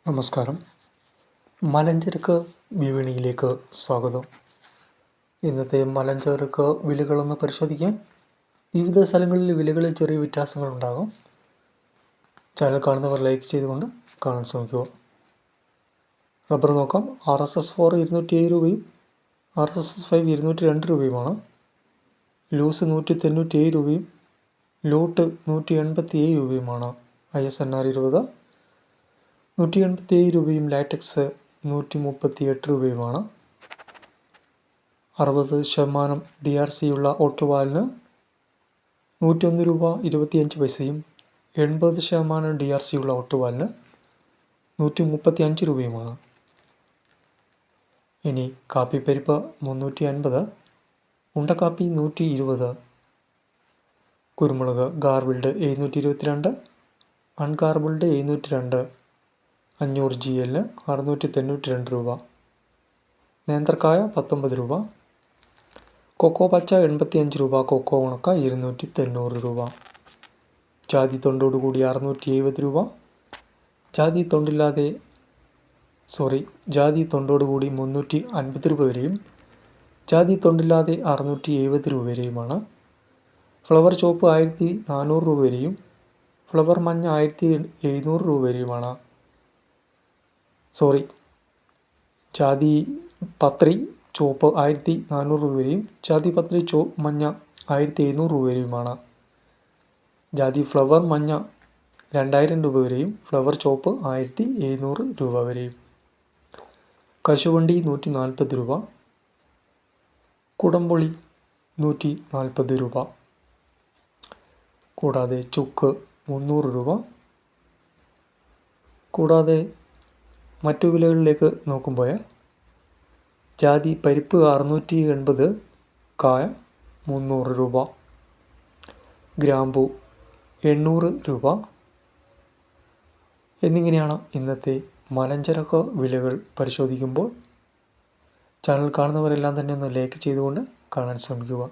നമസ്കാരം. മലഞ്ചരക്ക് വിപണിയിലേക്ക് സ്വാഗതം. ഇന്നത്തെ മലഞ്ചരക്ക് വിലകളൊന്ന് പരിശോധിക്കാം. വിവിധ സ്ഥലങ്ങളിൽ വിലകളിൽ ചെറിയ വ്യത്യാസങ്ങളുണ്ടാകും. ചാനൽ കാണുന്നവർ ലൈക്ക് ചെയ്തുകൊണ്ട് കാണാൻ ശ്രമിക്കുക. റബ്ബർ നോക്കാം. RSS-4 207 രൂപയും RSS-5 202 രൂപയുമാണ്. ലൂസ് 197 രൂപയും ലോട്ട് 187 രൂപയുമാണ്. ISNR 20 187 രൂപയും ലാറ്റക്സ് 138 രൂപയുമാണ്. 60% DRC ഉള്ള ഓട്ടുവാലിന് 101 രൂപ 25 പൈസയും 80% DRC ഉള്ള ഓട്ടുവാലിന് 135 രൂപയുമാണ്. ഇനി കാപ്പിപ്പരിപ്പ് 350, ഉണ്ടക്കാപ്പി 120, കുരുമുളക് ഗാർബിൾഡ് 722, അൺഗാർബിൾഡ് 702, 500 GL 692 രൂപ. നേന്ത്രക്കായ 19 രൂപ. കൊക്കോ പച്ച 85 രൂപ. കൊക്കോ ഉണക്ക 290 രൂപ. ജാതി തൊണ്ടോടുകൂടി 670 രൂപ. ജാതി തൊണ്ടോടുകൂടി 350 രൂപ വരെയും ജാതി തൊണ്ടില്ലാതെ 670 രൂപ വരെയുമാണ്. ഫ്ലവർ ചോപ്പ് 1400 രൂപ വരെയും ഫ്ലവർ മഞ്ഞ 1700 രൂപ വരെയുമാണ്. ജാതി പത്രി ചുവപ്പ് 1400 രൂപ വരെയും ജാതി പത്രി മഞ്ഞ 1700 രൂപ വരെയുമാണ്. ജാതി ഫ്ലവർ മഞ്ഞ 2000 രൂപ വരെയും ഫ്ലവർ ചോപ്പ് 1700 രൂപ വരെയും. കശുവണ്ടി 140 രൂപ. കുടംപുളി 140 രൂപ. കൂടാതെ ചുക്ക് 300 രൂപ. കൂടാതെ മറ്റു വിലകളിലേക്ക് നോക്കുമ്പോൾ ജാതി പരിപ്പ് 680, കായ 300 രൂപ. ഗ്രാമ്പു 800 രൂപ. എന്നിങ്ങനെയാണ് ഇന്നത്തെ മലഞ്ചരക്ക് വിലകൾ പരിശോധിക്കുമ്പോൾ. ചാനൽ കാണുന്നവരെല്ലാം തന്നെ ഒന്ന് ലൈക്ക് ചെയ്തുകൊണ്ട് കാണാൻ ശ്രമിക്കുക.